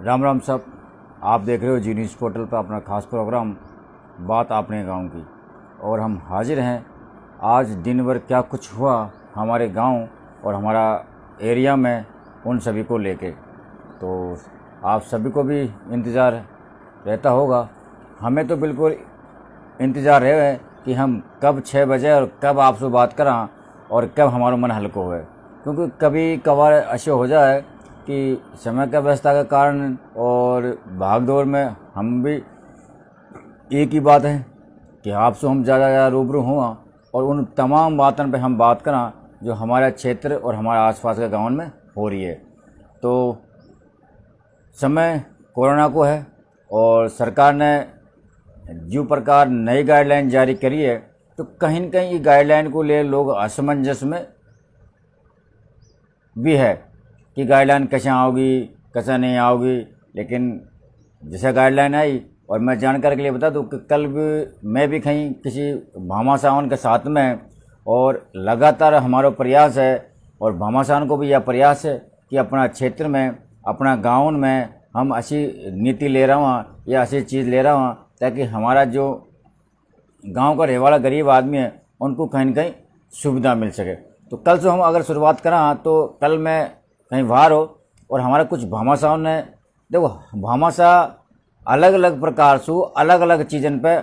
राम राम सब। आप देख रहे हो जी न्यूज़ पोर्टल पर अपना खास प्रोग्राम बात अपने गांव की, और हम हाजिर हैं आज दिन भर क्या कुछ हुआ हमारे गांव और हमारा एरिया में, उन सभी को लेके। तो आप सभी को भी इंतज़ार रहता होगा, हमें तो बिल्कुल इंतज़ार है कि हम कब 6 बजे और कब आपसे बात करा और कब हमारा मन हल्को हुए, क्योंकि कभी कभार ऐसे हो जाए कि समय का व्यस्तता के कारण और भाग दौड़ में हम भी एक ही बात है कि आपसे हम ज़्यादा रूबरू हुआ और उन तमाम बातों पे हम बात करा जो हमारा क्षेत्र और हमारे आसपास के गाँव में हो रही है। तो समय कोरोना को है और सरकार ने जो प्रकार नई गाइडलाइन जारी करी है, तो कहीं न कहीं ये गाइडलाइन को ले लोग असमंजस में भी है कि गाइडलाइन कैसे आओगी कैसे नहीं आओगी। लेकिन जैसे गाइडलाइन आई, और मैं जानकारी के लिए बता दूं कि कल भी मैं भी कहीं किसी भामाशान के साथ में, और लगातार हमारा प्रयास है और भामाशान को भी यह प्रयास है कि अपना क्षेत्र में अपना गाँव में हम ऐसी नीति ले रहा हूँ या ऐसी चीज़ ले रहा हूँ ताकि हमारा जो गांव का रहने वाला गरीब आदमी है उनको कहीं न कहीं सुविधा मिल सके। तो कल से हम अगर शुरुआत करा तो कल मैं कहीं बाहर हो और हमारा कुछ भामाशाह ने, देखो भामाशाह अलग अलग प्रकार से अलग अलग चीज़न पे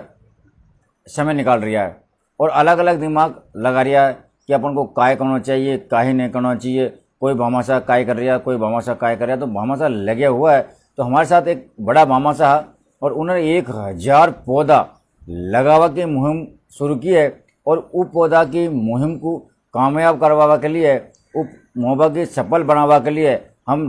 समय निकाल रहा है और अलग अलग दिमाग लगा रहा है कि अपन को काय करना चाहिए काहे नहीं करना चाहिए। कोई भामाशाह काय कर रहा है, कोई भामाशाह काय कर रहा है, तो भामाशाह लगे हुआ है। तो हमारे साथ एक बड़ा भामाशाह और उन्होंने 1000 पौधा लगावा की मुहिम शुरू की है, और उप पौधा की मुहिम को कामयाब करवावा के लिए, उप मोहब्बत की सफल बनावा के लिए हम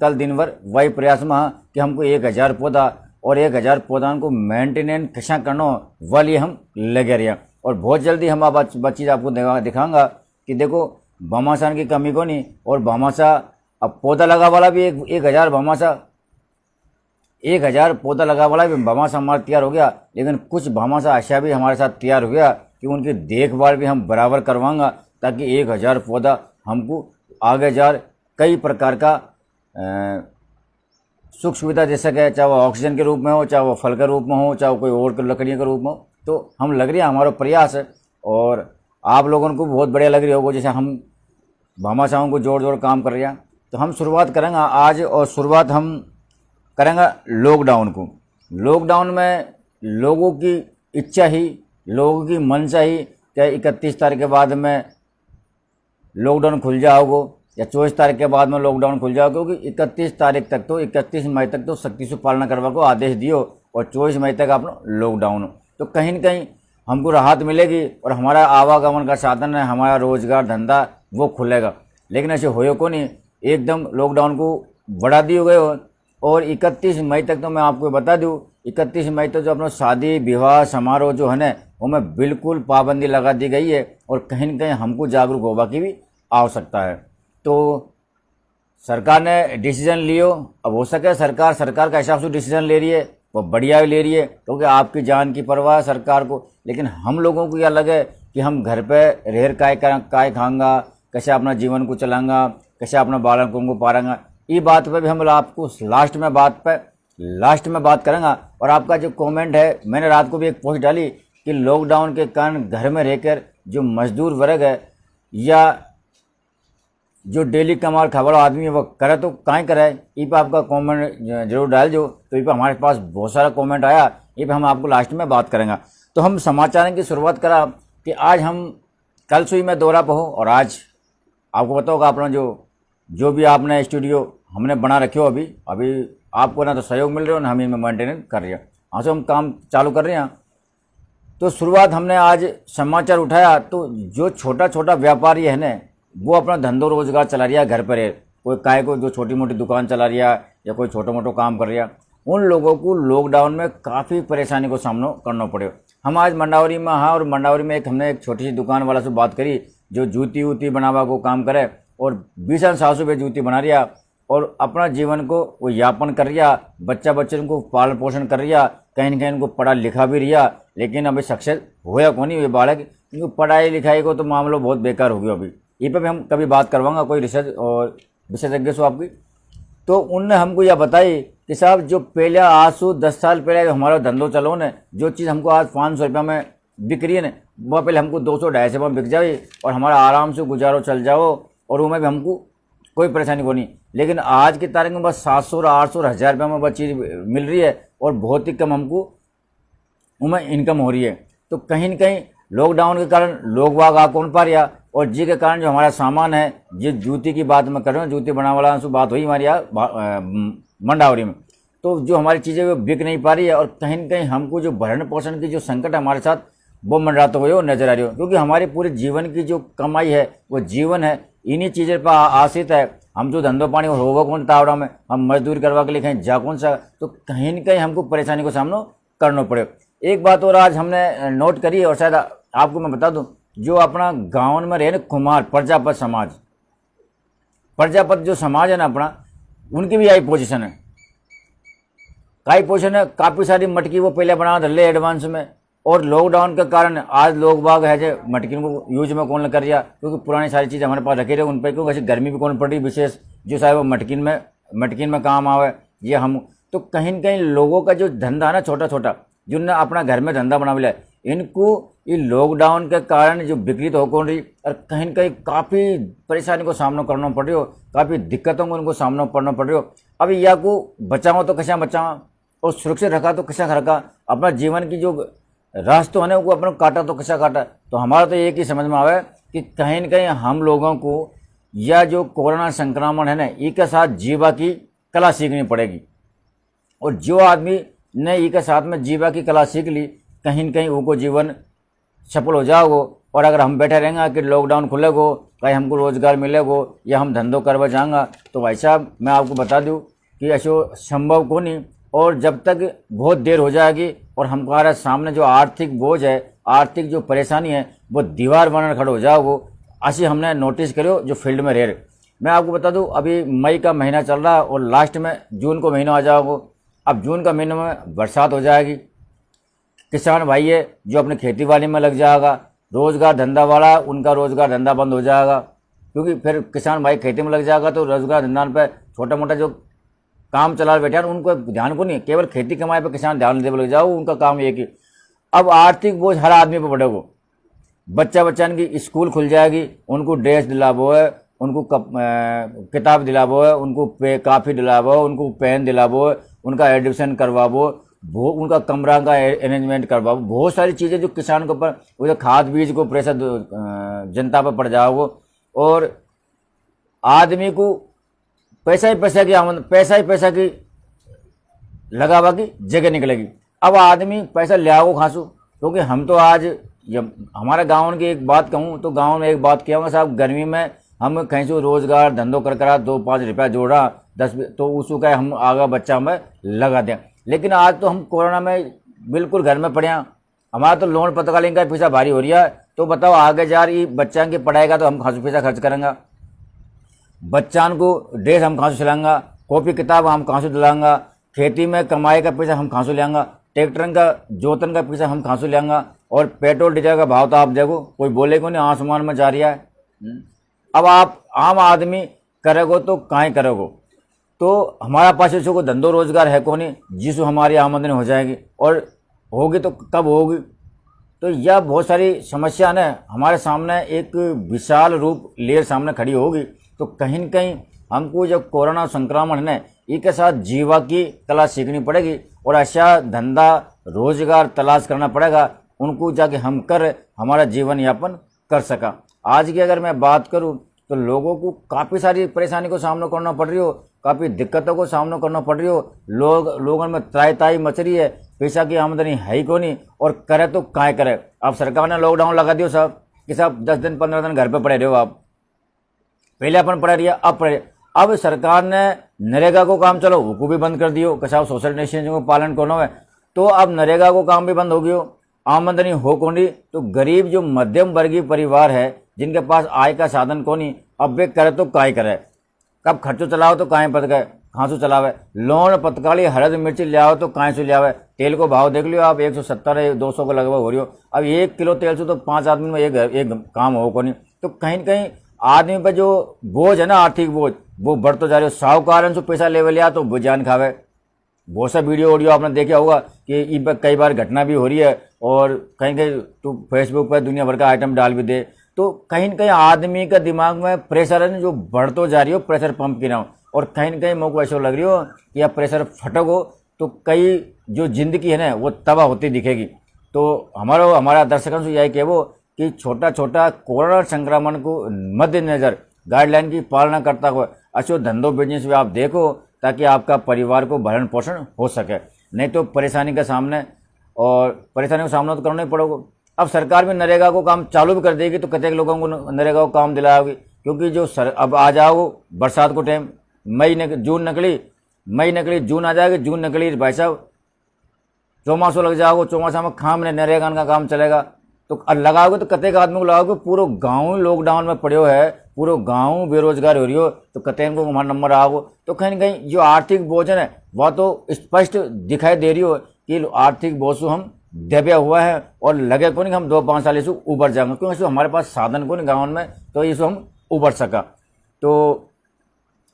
कल दिन भर वही प्रयास में कि हमको 1000 पौधा और 1000 पौधा को मेंटेनेंस कैसा करना वाली हम लगे रहे। और बहुत जल्दी हम आप चीज़ आपको दिखाऊंगा कि देखो भामाशाह की कमी को नहीं, और भामाशाह अब पौधा लगा वाला भी 1000 भामाशाह 1000 पौधा लगा वाला भी भामाशाह हमारा तैयार हो गया। लेकिन कुछ भामाशाह ऐसा भी हमारे साथ तैयार हो गया कि उनकी देखभाल भी हम बराबर करवाऊंगा, ताकि 1000 पौधा हमको आगे जा कई प्रकार का सुख सुविधा दे सके, चाहे वो ऑक्सीजन के रूप में हो, चाहे वो फल के रूप में हो, चाहे कोई और लकड़ियों के रूप में हो। तो हम लग रही है हमारा प्रयास है, और आप लोगों को बहुत बढ़िया लग रही होगा जैसे हम भामाशाहों को जोड़ जोड़ काम कर रहे हैं। तो हम शुरुआत करेंगे आज, और शुरुआत हम करेंगे लॉकडाउन को। लॉकडाउन में लोगों की इच्छा ही, लोगों की मंशा ही क्या 31 तारीख के बाद में लॉकडाउन खुल जाओगे या 24 तारीख के बाद में लॉकडाउन खुल जाओगे, क्योंकि 31 तारीख तक तो 31 मई तक तो सख्ती से पालना करवा को आदेश दियो, और 24 मई तक अपना लॉकडाउन। तो कहीं न कहीं हमको राहत मिलेगी और हमारा आवागमन का साधन है, हमारा रोजगार धंधा वो खुलेगा। लेकिन ऐसे होयो को नहीं, एकदम लॉकडाउन को बढ़ा दिए गए हो। और 31 मई तक तो मैं आपको बता दूं, 31 मई तक जो अपना शादी विवाह समारोह जो है ना, वो में बिल्कुल पाबंदी लगा दी गई है, और कहीं न कहीं हमको जागरूक होगा की भी आवश्यकता है। तो सरकार ने डिसीजन लियो, अब हो सके सरकार का हिसाब से डिसीजन ले रही है वो बढ़िया ले रही है, क्योंकि आपकी जान की परवाह है सरकार को। लेकिन हम लोगों को यह लगे कि हम घर पे रह काय खाऊंगा, कैसे अपना जीवन को चलाऊंगा, कैसे अपना बालकों को पालेंगा, ये बात पे भी हम आपको लास्ट में बात करेंगे। और आपका जो कमेंट है, मैंने रात को भी एक पोस्ट डाली कि लॉकडाउन के कारण घर में रहकर जो मजदूर वर्ग है या जो डेली कमाल खबर आदमी है वो करे तो काहे करे, ये पे आपका कमेंट जरूर डाल दो। तो ये पे हमारे पास बहुत सारा कमेंट आया, ये पे हम आपको लास्ट में बात करेंगे। तो हम समाचार की शुरुआत करा कि आज हम कल से ही मैं दौरा पर हो, और आज आपको बताओगा अपना जो भी आपने स्टूडियो हमने बना रखे हो अभी आपको ना तो सहयोग मिल रहा है ना हम इनमें मेंटेनेंस कर रहे हैं, हाँ से हम काम चालू कर रहे हैं। तो शुरुआत हमने आज समाचार उठाया, तो जो छोटा छोटा व्यापारी है ना वो अपना धंधो रोजगार चला रहा है घर पर है, कोई काय को जो छोटी मोटी दुकान चला रहा है या कोई छोटा मोटा काम कर रहा है, उन लोगों को लॉकडाउन में काफ़ी परेशानी को सामना करना पड़े। हम आज मंडावरी में हाँ, और मंडावरी में हमने एक छोटी सी दुकान वाला से बात करी जो जूती वूती बनावा को काम करे, और 20 साल से जूती बना रहा और अपना जीवन को वो यापन कर रहा, बच्चों को पालन पोषण कर रहा, कहीं न कहीं उनको पढ़ा लिखा भी रहा। लेकिन अभी सक्सेस होया कौन ये बालक, क्योंकि पढ़ाई लिखाई को तो मामला बहुत बेकार हो गया। अभी ये पे भी हम कभी बात करवाऊंगा कोई रिसर्च और विशेषज्ञ से आपकी। तो उनने हमको यह बताई कि साहब जो पहले आज से 10 साल पहले हमारा धंधो चलो ने, जो चीज़ हमको आज 500 रुपया में बिक रही है ना, वह पहले हमको 200-250 में बिक जाए और हमारा आराम से गुजारो चल जाओ और उनमें भी हमको कोई परेशानी को नहीं। लेकिन आज की तारीख में बस 700 और 800 और 1000 रुपये में वह चीज़ मिल रही है और बहुत ही कम हमको उनमें इनकम हो रही है। तो कहीं न कहीं लॉकडाउन के कारण लोग वाग आ कौन पा रहा और जी के कारण जो हमारा सामान है, जिस जूती की बात मैं कर रहा हूँ, जूती बनाने वाला से बात हुई हमारी मंडावरी में, तो जो हमारी चीज़ें वो बिक नहीं पा रही है और कहीं न कहीं हमको जो भरण पोषण की जो संकट हमारे साथ वो मंडराते हुए वो नजर आ रही हो, क्योंकि हमारे पूरे जीवन की जो कमाई है वो जीवन है इन्हीं चीज़ों पर आश्रित है। हम जो धंधो पानी होगा कौन तावड़ा में, हम मजदूरी करवा के लिए कहीं जा कौन सा, तो कहीं न कहीं हमको परेशानी का सामना करना पड़े। एक बात और आज हमने नोट करी और शायद आपको मैं बता दूं, जो अपना गाँव में रहे ना कुमार प्रजापत समाज, प्रजापत जो समाज है ना अपना, उनकी भी यही पोजीशन है। काई पोजीशन है, काफ़ी सारी मटकी वो पहले बना डले एडवांस में, और लॉकडाउन के कारण आज लोग बाग है जो मटकी को यूज में कौन कर रहा, क्योंकि पुरानी सारी चीज़ हमारे पास रखे रहे उन पर, क्योंकि गर्मी भी कौन पड़ रही विशेष, जो शायद वो मटकिन में काम आवे ये हम। तो कहीं न कहीं लोगों का जो धंधा है ना छोटा छोटा, जिनने अपना घर में धंधा बना लिया, इनको ये लॉकडाउन के कारण जो बिक्री तो हो कौन रही और कहीं न कहीं काफ़ी परेशानी को सामना करना पड़ रही हो, काफ़ी दिक्कतों को उनको सामना करना पड़ रही हो। अब या को बचाओ तो कैसा बचाओ और सुरक्षित रखा तो कैसा रखा, अपना जीवन की जो रास्तों है ना वो अपना काटा तो कैसा काटा। तो हमारा तो एक ही समझ में आवे कि कहीं न कहीं हम लोगों को या जो कोरोना संक्रमण है ना, इसके साथ जीवा की कला सीखनी पड़ेगी, और जो आदमी ने इसके साथ में जीवा की कला सीख ली, कहीं न कहीं उनको जीवन सफल हो जाओगो। और अगर हम बैठे रहेंगे कि लॉकडाउन खुलेगो, कहीं हमको रोजगार मिलेगो या हम धंधो करवा जाएंगा, तो भाई साहब मैं आपको बता दूं कि ऐसा संभव को नहीं। और जब तक बहुत देर हो जाएगी और हमारे सामने जो आर्थिक बोझ है, आर्थिक जो परेशानी है, वो दीवार बनकर खड़े हो जाओगो। ऐसी हमने नोटिस करो जो फील्ड में रह रहे। मैं आपको बता दूं अभी मई का महीना चल रहा है और लास्ट में जून को महीना आ जाओगो। अब जून का महीने में बरसात हो जाएगी, किसान भाई है जो अपने खेती बाड़ी में लग जाएगा, रोजगार धंधा वाला उनका रोजगार धंधा बंद हो जाएगा, क्योंकि फिर किसान भाई खेती में लग जाएगा तो रोजगार धंधा पे छोटा मोटा जो काम चला बैठे हैं उनको ध्यान को नहीं, केवल खेती कमाई पे किसान ध्यान देने लग जाओ, उनका काम एक ही। अब आर्थिक बोझ हर आदमी पे बढ़ेगा, बच्चन की स्कूल खुल जाएगी, उनको ड्रेस दिलावो है, उनको किताब दिलावो है, उनको काफ़ी दिलावो, उनको पेन दिलावो, उनका एडमिशन करवावो, उनका कमरा का अरेंजमेंट करवाओ, बहुत सारी चीज़ें जो किसान के ऊपर, वो खाद बीज को प्रेशर जनता पर पड़ जाओ, और आदमी को पैसा ही पैसा की लगावा की जगह निकलेगी। अब आदमी पैसा ले आओ खासू, क्योंकि हम तो आज हमारे गाँव की एक बात कहूँ तो गाँव में एक बात कहूँगा साहब, गर्मी में हम कहीं से रोजगार धंधो कर 2-5 रुपया जोड़ा 10 तो उसको क्या हम आगा बच्चा में लगा दें। लेकिन आज तो हम कोरोना में बिल्कुल घर में पड़े हैं, हमारा तो लोन पतकालिंग का पैसा भारी हो रही है, तो बताओ आगे जा रही बच्चा की पढ़ाई का तो हम खासू पैसा खर्च करेंगे, बच्चान को ड्रेस हम कहाँ से सिलाएंगा, कॉपी किताब हम कहाँ से दिलाएंगा, खेती में कमाई का पैसा हम कहाँ से लेंगे, ट्रैक्टर का जोतन का पैसा हम कहाँ से लेंगे, और पेट्रोल डीजल का भाव तो आप देखो कोई बोले को नहीं, आसमान में जा रहा है। अब आप आम आदमी करेगो तो काहे करेगो, तो हमारा पास ऐसे को धंधो रोजगार है को नहीं जिससे हमारी आमदनी हो जाएगी, और होगी तो कब होगी। तो यह बहुत सारी समस्या ने हमारे सामने एक विशाल रूप ले सामने खड़ी होगी। तो कहीं न कहीं हमको जब कोरोना संक्रमण है इसके साथ जीवा की कला सीखनी पड़ेगी, और ऐसा धंधा रोजगार तलाश करना पड़ेगा, उनको जाके हम कर हमारा जीवन यापन कर सका। आज की अगर मैं बात करूं तो लोगों को काफ़ी सारी परेशानी को सामना करना पड़ रही हो, काफ़ी दिक्कतों को सामना करना पड़ रही हो, लोगों में ताई मच रही है, पैसा की आमदनी है ही को नहीं, और करे तो काय करे। अब सरकार ने लॉकडाउन लगा दियो साहब कि साहब 10 दिन 15 दिन घर पे पड़े रहे हो आप, पहले अपन पढ़ा रही अब पढ़े। अब सरकार ने नरेगा को काम चलो वो भी बंद कर दियो कि साहब सोशल डिस्टेंसिंग को पालन करना है, तो अब नरेगा को काम भी बंद हो गयो, आमदनी हो कौन रही। तो गरीब जो मध्यम वर्गीय परिवार है जिनके पास आय का साधन को नहीं, अब वे करे तो काय करे, कब खर्चो चलाओ तो काहे पत गए खांसू चलावे, लोन पतकाली हरद मिर्ची ले आओ तो काहे से ले आवे। तेल को भाव देख लियो आप 170-200 को लगभग हो रही हो, अब 1 किलो तेल से तो 5 आदमी में एक काम हो को नहीं। तो कहीं न कहीं आदमी पर जो बोझ है ना, आर्थिक बोझ वो बढ़ तो जा रही हो। साहूकार से पैसा ले लिया तो वो जान खावे, बहुत सा वीडियो ऑडियो आपने देखा होगा कि इन पर कई बार घटना भी हो रही है, और कहीं कहीं तो फेसबुक पर दुनिया भर का आइटम डाल भी दे, तो कहीं न कहीं आदमी का दिमाग में प्रेशर है जो बढ़तो जा रही हो, प्रेशर पंप की ना हो, और कहीं न कहीं मेरे को ऐसा लग रही हो कि अब प्रेशर फटक हो तो कई जो जिंदगी है ना वो तबाह होती दिखेगी। तो हमारा दर्शकों से यही कहवो कि छोटा छोटा कोरोना संक्रमण को मद्देनजर गाइडलाइन की पालना करता हुआ अच्छो धंधो बिजनेस भी आप देखो, ताकि आपका परिवार को भरण पोषण हो सके। नहीं तो परेशानी का सामना तो करना ही पड़ेगा। अब सरकार भी नरेगा को काम चालू भी कर देगी तो कतेक लोगों को नरेगा को काम दिलाएगी, क्योंकि अब आ जाओ बरसात को टाइम, जून निकली जून आ जाएगी, जून निकली भाई साहब चौमासों लग जाओगे, चौमासा में खाम ने नरेगा का काम चलेगा। तो लगाओगे तो कतेक आदमी को लगाओगे, पूरा गाँव लॉकडाउन में पड़े है, पूरा गांव बेरोजगार हो रही हो, तो कतेन को हमारा नंबर आओ। तो कहीं न कहीं जो आर्थिक बोझ है वह तो स्पष्ट दिखाई दे रही हो कि आर्थिक बोझ से हम दबे हुआ है, और लगे को नहीं हम 2-5 साल इसको उबर जाएंगे, क्योंकि इसको हमारे पास साधन को नहीं गाँव में, तो इसको हम उबर सका। तो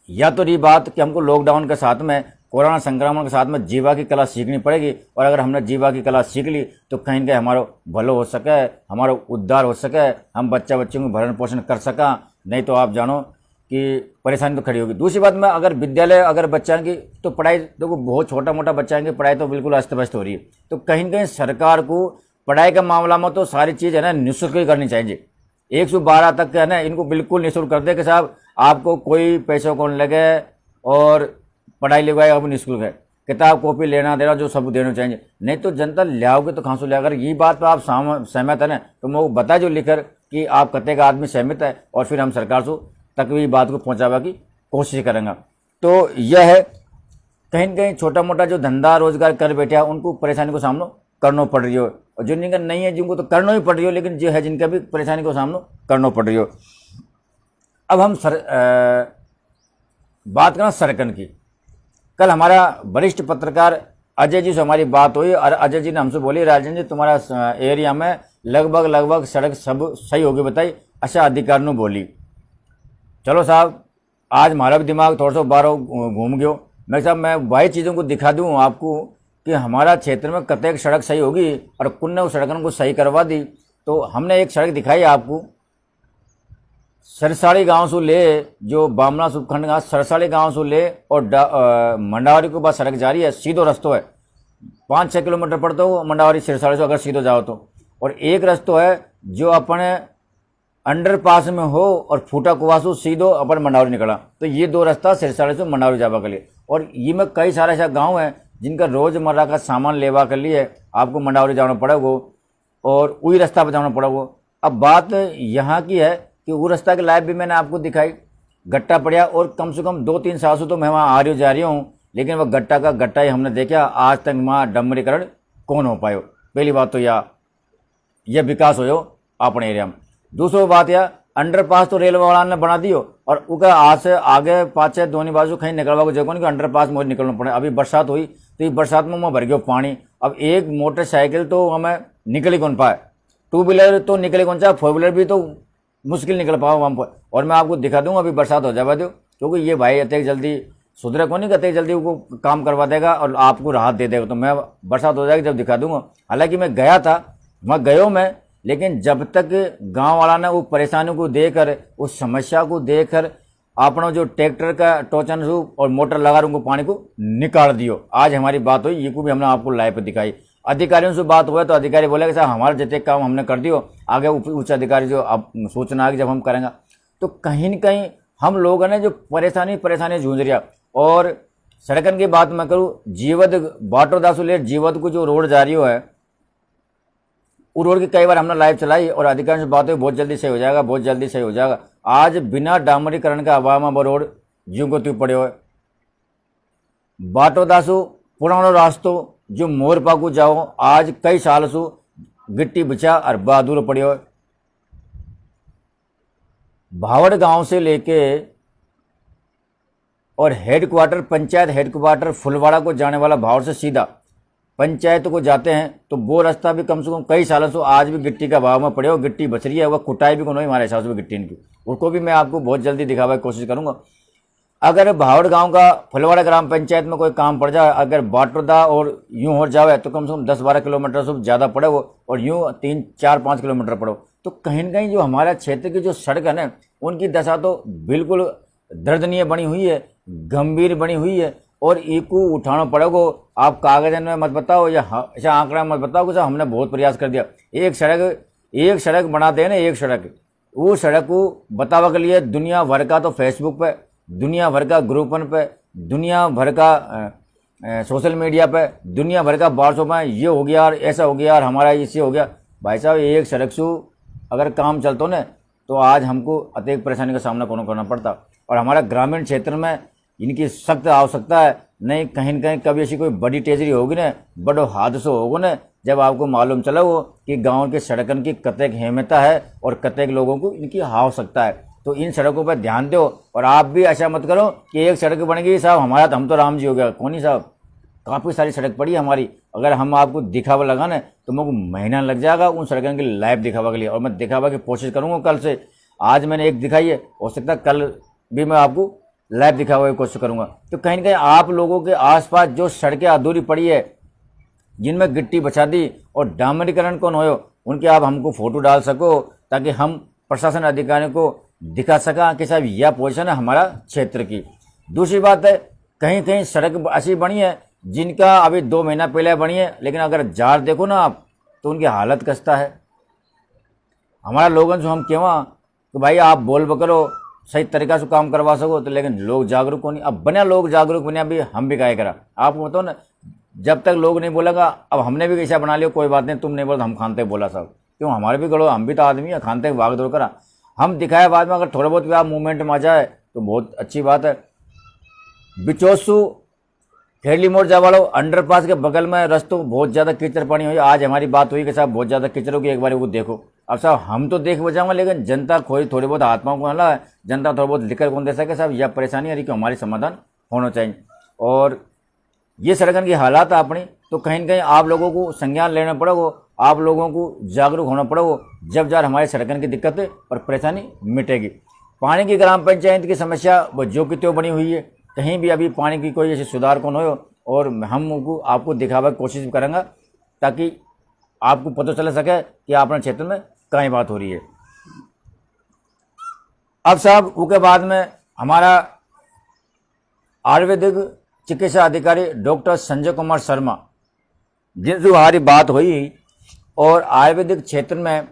या तो रही बात कि हमको लॉकडाउन के साथ में, कोरोना संक्रमण के साथ में जीवा की कला सीखनी पड़ेगी, और अगर हमने जीवा की कला सीख ली तो कहीं न कहीं हमारा भलो हो सके, हमारा उद्धार हो सके, हम बच्चों को भरण पोषण कर सका। नहीं तो आप जानो कि परेशानी तो खड़ी होगी। दूसरी बात में अगर विद्यालय अगर बच्चा की तो पढ़ाई देखो, बहुत छोटा मोटा बच्चा की पढ़ाई तो बिल्कुल अस्त व्यस्त हो रही है, तो कहीं न कहीं सरकार को पढ़ाई के मामला में तो सारी चीज़ है ना निःशुल्क ही करनी चाहिए। 112 तक है ना इनको बिल्कुल निःशुल्क कर दे कि साहब आपको कोई पैसों को नहीं लगे, और पढ़ाई लिखाई अब निःशुल्क है, किताब कॉपी लेना देना जो सब देना चाहिए। नहीं तो जनता लाओगे तो कहाँ से ले। अगर ये बात पर आप सहमत है ना तो मैं वो बता जो लिखकर कि आप कतेक आदमी सहमत है, और फिर हम सरकार से तक भी बात को पहुँचावा की कोशिश करेंगे। तो यह है कहीं न कहीं छोटा मोटा जो धंधा रोजगार कर बैठा उनको परेशानी को सामना करना पड़ रही हो, और जिनका नहीं है जिनको तो करना ही पड़ रही हो, लेकिन जो है जिनका भी परेशानी को सामना करना पड़ रही हो। अब हम बात करें सरकन की। कल हमारा वरिष्ठ पत्रकार अजय जी से हमारी बात हुई, और अजय जी ने हमसे बोली राजन जी तुम्हारा एरिया में लगभग सड़क सब सही होगी बताई, अच्छा अधिकारी ने बोली। चलो साहब आज हमारा भी दिमाग थोड़ा सा बाहर घूम गयो। मैं साहब मैं वही चीज़ों को दिखा दूँ आपको कि हमारा क्षेत्र में कतेक सड़क सही होगी, और कुन ने उस सड़कों को सही करवा दी। तो हमने एक सड़क दिखाई आपको, सरसाड़ी गांव से ले जो बामना उपखंड का सरसाड़ी गांव से ले और मंडावरी के बाद सड़क जा रही है, सीधो रास्ता है, 5-6 किलोमीटर पड़ता हो मंडावरी सिरसाड़ी से अगर सीधो जाओ तो। और एक रास्ता है जो अपने अंडरपास में हो और फूटा कुआ से सीधो अपन मंडावरी निकला। तो ये 2 रास्ता सिरसाड़ी से मंडावरी जावा के लिए। और ये में कई सारे ऐसा गाँव है जिनका रोजमर्रा का सामान लेवा के लिए आपको मंडावरी जाना पड़ेगा, और वही रास्ता पर जाना पड़ेगा। अब बात यहाँ की है कि वो रास्ता के लाइव भी मैंने आपको दिखाई, गट्टा पड़ा, और कम से कम 2-3 साल से तो मैं वहाँ आ रही जा रही हूँ, लेकिन वह गट्टा का गट्टा ही हमने देखा, आज तक वहाँ डमरीकरण कौन हो पायो। पहली बात तो यह विकास हो अपने एरिया में। दूसरी बात यह अंडरपास तो रेलवे वाला ने बना दियो, और उसका आज से आगे पाछे दोनों बाजू कहीं निकलवा को जगह नहीं, अंडरपास मुझे निकलना पड़े। अभी बरसात हुई तो ये बरसात में मैं भर गया पानी। अब एक मोटरसाइकिल तो हमें निकल ही कौन पाए, 2 व्हीलर तो निकले कौन सा, 4 व्हीलर भी तो मुश्किल निकल पाओ वहाँ पर। और मैं आपको दिखा दूंगा अभी बरसात हो जावा दो, क्योंकि ये भाई इतने जल्दी सुधरे को नहीं, कहते जल्दी वो काम करवा देगा और आपको राहत दे देगा। तो मैं बरसात हो जाएगी जब दिखा दूंगा। हालांकि मैं गया था, वहाँ गयो मैं, लेकिन जब तक गांव वाला ने वो परेशानी को देखकर, उस समस्या को देखकर अपना जो ट्रैक्टर का टोचन और मोटर लगा उनको पानी को निकाल दियो। आज हमारी बात हुई, ये को भी हमने आपको लाइव पर दिखाई। अधिकारियों से बात हुआ तो अधिकारी बोले कि साहब हमारे जितने काम हमने कर दियो, आगे उच्च अधिकारी जो अब सूचना आगे जब हम करेंगे। तो कहीं न कहीं हम लोगों ने जो परेशानी जूझ रहा। और सड़कन की बात मैं करूँ, जीवद बाटोदासु ले जीवद को जो रोड जा रही है, वो रोड की कई बार हमने लाइव चलाई और अधिकारियों से बात हुई बहुत जल्दी सही हो जाएगा, बहुत जल्दी सही हो जाएगा। आज बिना डामरीकरण का अभाव में वो रोड ज्यों को त्यों पड़े हुए। बाटोदासु पुरानो रास्तो जो मोरपा को जाओ, आज कई साल से गिट्टी बिछा और बहादुर पड़े हुए। भावड़ गांव से लेके और हेडक्वार्टर पंचायत हेडक्वार्टर फुलवाड़ा को जाने वाला भावड़ से सीधा पंचायत को जाते हैं, तो वो रास्ता भी कम से कम कई सालों से आज भी गिट्टी का भाव में पड़े हो। गिट्टी बच रही है, वह कुटाई भी कौन हुई हमारे हिसाब से गिट्टी की, उसको भी मैं आपको बहुत जल्दी दिखावा की कोशिश करूंगा। अगर भावड़ गांव का फुलवाड़ा ग्राम पंचायत में कोई काम पड़ जाए, अगर बाटोदा और यूं हो जाए तो कम से कम 10-12 किलोमीटर से ज़्यादा पड़े वो, और यूं 3-4-5 किलोमीटर पड़ो, तो कहीं न कहीं जो हमारा क्षेत्र की जो सड़क है ना, उनकी दशा तो बिल्कुल दर्दनीय बनी हुई है, गंभीर बनी हुई है। और इको उठाना पड़ेगा। आप कागजन में मत बताओ या ऐसा आंकड़ा में मत बताओ कि साहब हमने बहुत प्रयास कर दिया। एक सड़क बनाते हैं ना, एक सड़क, वो सड़क को बतावा के लिए दुनिया भर का तो फेसबुक पे, दुनिया भर का ग्रुपन पे, दुनिया भर का सोशल मीडिया पे, दुनिया भर का व्हाट्सएप में ये हो गया यार, ऐसा हो गया यार, हमारा इससे हो गया। भाई साहब एक सड़क से अगर काम चलतो ना तो आज हमको अत्यधिक परेशानी का सामना करना पड़ता। और हमारा ग्रामीण क्षेत्र में इनकी सख्त आवश्यकता है। नहीं कहीं न कहीं कभी ऐसी कोई बड़ी ट्रेजरी होगी ना, बड़ो हादसा होगा ना, जब आपको मालूम चला वो कि गांव के सड़कन की कतेक अहमियता है और कतेक लोगों को इनकी आवश्यकता है। तो इन सड़कों पर ध्यान दो। और आप भी ऐसा मत करो कि एक सड़क बन गई साहब हमारा, हम तो राम जी हो गया। कौन ही साहब, काफ़ी सारी सड़क पड़ी है हमारी। अगर हम आपको दिखावा लगाना तो मुझको महीना लग जाएगा उन सड़कों की लाइव दिखावा के लिए, और मैं दिखावा की कोशिश करूँगा कल से। आज मैंने एक दिखाई है, हो सकता है कल भी मैं आपको लाइव दिखावा की कोशिश करूँगा। तो कहीं न कहीं आप लोगों के आसपास जो सड़कें अधूरी पड़ी है, जिनमें गिट्टी बचा दी और डामरीकरण कौन हो, उनके आप हमको फ़ोटो डाल सको, ताकि हम प्रशासन अधिकारियों को दिखा सका कि साहब यह पोजीशन है हमारा क्षेत्र की। दूसरी बात है, कहीं कहीं सड़क ऐसी बनी है जिनका अभी 2 महीना पहले बनी है, लेकिन अगर जार देखो ना आप तो उनकी हालत कसता है। हमारा लोगों से हम केवा कि भाई आप बोल बकरो, सही तरीका से काम करवा सको, तो लेकिन लोग जागरूक हो नहीं। अब बना लोग जागरूक बने, अभी हम भी क्या करा। आप बताओ ना, जब तक लोग नहीं बोलेगा, अब हमने भी कैसा बना लिया, कोई बात नहीं तुम नहीं बोल, हम खानते बोला साहब, क्यों हमारे भी गड़ो, हम भी तो आदमी है, खानते भाग दौड़ करा। हम दिखाए बाद में अगर थोड़ा बहुत भी आप मूवमेंट में आ जाए तो बहुत अच्छी बात है। बिचौसू खेरली मोड़ जा वालों अंडरपास के बगल में रस्तों बहुत ज़्यादा कीचड़ पानी हुई। आज हमारी बात हुई कि साहब बहुत ज़्यादा कीचड़ होगी, एक बार वो देखो। अब साहब हम तो देख बचाऊंगा, लेकिन जनता खोई थोड़ी बहुत आत्माओं को हला है, जनता थोड़ा बहुत लिखकर कौन दे सके साहब, यह परेशानी है कि हमारी समाधान होना चाहिए। और ये सड़कन की हालात है अपनी, तो कहीं न कहीं आप लोगों को संज्ञान लेना पड़ेगा, आप लोगों को जागरूक होना पड़ेगा, जब जार हमारी सड़कन की दिक्कत और परेशानी मिटेगी। पानी की ग्राम पंचायत की समस्या वो जो कि त्यों बनी हुई है, कहीं भी अभी पानी की कोई ऐसे सुधार कौन हो, और हम आपको दिखावा की कोशिश करेंगे ताकि आपको पता चल सके कि अपने क्षेत्र में कहीं बात हो रही है। अब साहब उसके बाद में हमारा आयुर्वेदिक चिकित्सा अधिकारी डॉक्टर संजय कुमार शर्मा, जिनसे हमारी बात हुई, और आयुर्वेदिक क्षेत्र में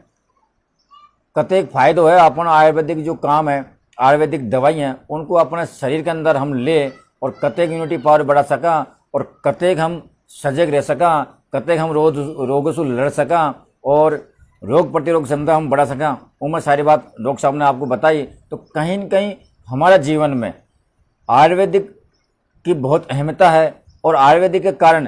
कतेक फायदो है। अपन आयुर्वेदिक जो काम है, आयुर्वेदिक दवाइयाँ, उनको अपने शरीर के अंदर हम ले और कतेक इम्यूनिटी पावर बढ़ा सका, और कतेक हम सजग रह सका, कतेक हम रोगों से लड़ सका, और रोग प्रतिरोधक क्षमता हम बढ़ा सका। उम्र सारी बात डॉक्टर साहब ने आपको बताई। तो कहीं न कहीं हमारा जीवन में आयुर्वेदिक की बहुत अहमियता है, और आयुर्वेदिक के कारण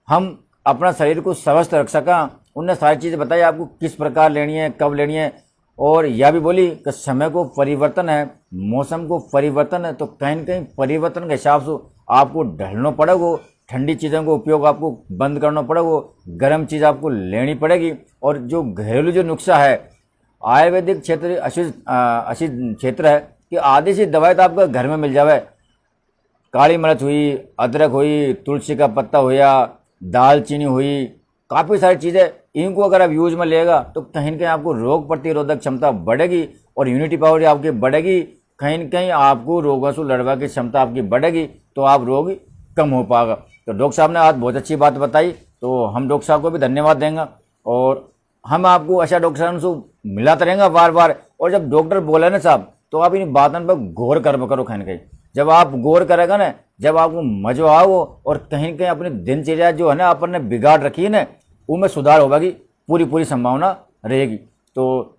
हम अपना शरीर को स्वस्थ रख सका। उनने सारी चीज़ें बताई आपको किस प्रकार लेनी है, कब लेनी है, और यह भी बोली कि समय को परिवर्तन है, मौसम को परिवर्तन है, तो कहीं न कहीं परिवर्तन के हिसाब से आपको ढलना पड़ेगा। ठंडी चीज़ों को उपयोग आपको बंद करना पड़ेगा, गर्म चीज़ आपको लेनी पड़ेगी। और जो घरेलू जो नुस्खा है, आयुर्वेदिक क्षेत्र ऐसी क्षेत्र है कि आधी सी दवाई तो आपको घर में मिल जावे। काली मिर्च हुई, अदरक हुई, तुलसी का पत्ता हुआ, दालचीनी हुई, काफ़ी सारी चीज़ें, इनको अगर आप यूज में लेगा तो कहीं न कहीं आपको रोग प्रतिरोधक क्षमता बढ़ेगी और इम्यूनिटी पावर आपकी बढ़ेगी। कहीं न कहीं आपको रोगों से लड़वा की क्षमता आपकी बढ़ेगी, तो आप रोग कम हो पाएगा। तो डॉक्टर साहब ने आज बहुत अच्छी बात बताई, तो हम डॉक्टर साहब को भी धन्यवाद देंगे, और हम आपको ऐसा डॉक्टर साहब से मिलाते रहेंगे बार बार। और जब डॉक्टर बोले ना साहब, तो आप इन बातों पर गौर करो। कहीं न कहीं जब आप गौर करेगा ना, जब आपको मजा आओ, और कहीं न कहीं अपनी दिनचर्या जो है ना अपन ने बिगाड़ रखी है ना, उनमें सुधार होगा की पूरी संभावना रहेगी। तो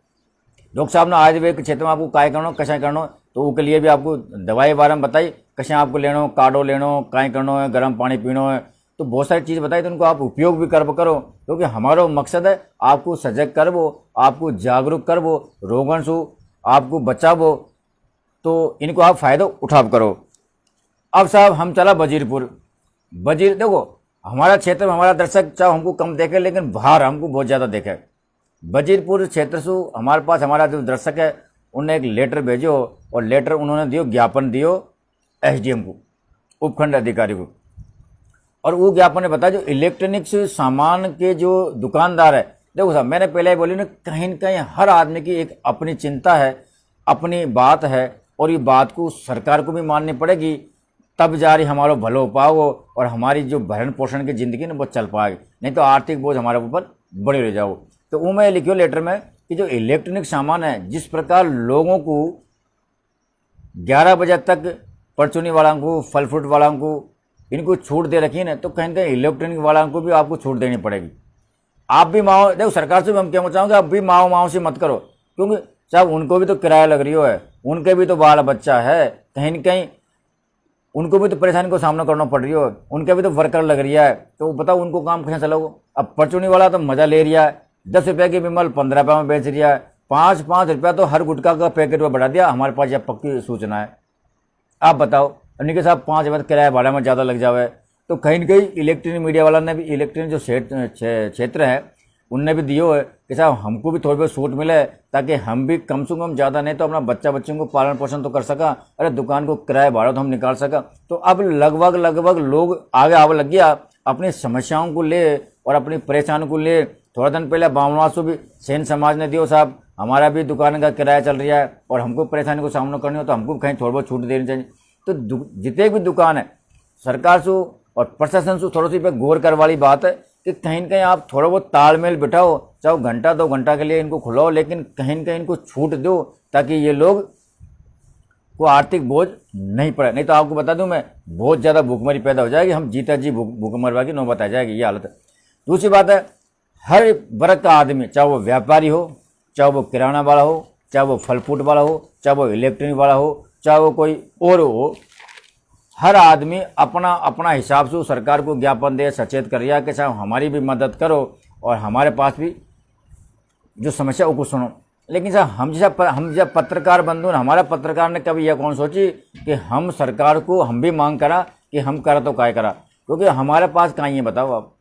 डॉक्टर साहब ने आयुर्वेद के क्षेत्र में आपको काय करना, कैसे करना, तो उसके लिए भी आपको दवाई बारे में बताई, कैसे आपको लेना, काढ़ो लेना, काय करना है, गर्म पानी पीना है, तो बहुत सारी चीज़ बताई। तो उनको आप उपयोग भी करो, क्योंकि हमारा मकसद है आपको सजग करवो, आपको जागरूक करवो, रोगन से आपको बचावो, तो इनको आप फायदा उठाव करो। अब साहब हम चला वजीरपुर। देखो हमारा क्षेत्र में हमारा दर्शक चाहे हमको कम देखे, लेकिन बाहर हमको बहुत ज़्यादा देखे। वजीरपुर क्षेत्र से हमारे पास हमारा जो दर्शक है, उन्होंने एक लेटर भेजो, और लेटर उन्होंने दियो, ज्ञापन दियो एसडीएम को, उपखंड अधिकारी को। और वो ज्ञापन ने बताया जो इलेक्ट्रॉनिक्स सामान के जो दुकानदार है, देखो साहब मैंने पहले ही बोली ना, कहीं न कहीं हर आदमी की एक अपनी चिंता है, अपनी बात है, और ये बात को सरकार को भी माननी पड़ेगी, तब जा रही हमारा भलो हो पाओ और हमारी जो भरण पोषण की ज़िंदगी ना वो चल पाएगी, नहीं तो आर्थिक बोझ हमारे ऊपर बड़े रह जाओ। तो वो मैं लिखियो लेटर में कि जो इलेक्ट्रॉनिक सामान है, जिस प्रकार लोगों को 11 बजे तक परचूनी वालों को, फल फ्रूट वालों को इनको छूट दे रखी है ना, तो कहीं ना कहीं इलेक्ट्रॉनिक वालों को भी आपको छूट देनी पड़ेगी। आप भी माओ, देखो सरकार से भी हम कहना चाहूँगे, आप भी माओ से मत करो, क्योंकि साहब उनको भी तो किराया लग रही है, उनके भी तो बाल बच्चा है, कहीं न कहीं उनको भी तो परेशानी को सामना करना पड़ रही हो, उनके भी तो वर्कर लग रही है, तो बताओ उनको काम कैसे चलाओ। अब परचूनी वाला तो मजा ले रहा है, 10 रुपये की विमल 15 रुपये में बेच रहा है, 5-5 रुपया तो हर गुटखा का पैकेट में बढ़ा दिया। हमारे पास यह पक्की सूचना है। आप बताओ, उनके साथ 5 रुपये किराया भाड़ा में ज़्यादा लग जावे, तो कहीं न कहीं इलेक्ट्रॉनिक मीडिया वाला ने भी, इलेक्ट्रॉनिक जो क्षेत्र है उनने भी दियो है कि साहब हमको भी थोड़ी बहुत छूट मिले, ताकि हम भी कम से कम ज़्यादा नहीं तो अपना बच्चों को पालन पोषण तो कर सका, अरे दुकान को किराया भाड़ा तो हम निकाल सका। तो अब लगभग लोग आगे आवे लग गया अपनी समस्याओं को ले और अपनी परेशानी को ले। थोड़ा दिन पहले बामवास को भी सेन समाज ने दियो, साहब हमारा भी दुकान का किराया चल रहा है और हमको परेशानी को सामना करनी हो तो हमको कहीं थोड़ा बहुत छूट देनी चाहिए। तो जितने भी दुकान है, सरकार से और प्रशासन से थोड़ी सी पे गौर कर वाली बात है कि कहीं न कहीं आप थोड़ा बहुत तालमेल बिठाओ, चाहे घंटा 2 घंटा के लिए इनको खुलाओ, लेकिन कहीं न कहीं इनको छूट दो, ताकि ये लोग को आर्थिक बोझ नहीं पड़े। नहीं तो आपको बता दूं मैं, बहुत ज़्यादा भूखमरी पैदा हो जाएगी, हम जीता जी भूखमरवा की नौबत आ जाएगी, ये हालत है। दूसरी बात है, हर वर्ग का आदमी, चाहे वो व्यापारी हो, चाहे वो किराना वाला हो, चाहे वो फल फ्रूट वाला हो, चाहे वो इलेक्ट्रॉनिक वाला हो, चाहे वो कोई और हो, हर आदमी अपना अपना हिसाब से सरकार को ज्ञापन दे, सचेत कर रहा कि साहब हमारी भी मदद करो और हमारे पास भी जो समस्या वो को सुनो। लेकिन साहब हम जब पत्रकार बंधु, हमारा पत्रकार ने कभी यह कौन सोची कि हम सरकार को हम भी मांग करा कि हम करा तो काय करा, क्योंकि हमारे पास कहाँ है बताओ आप।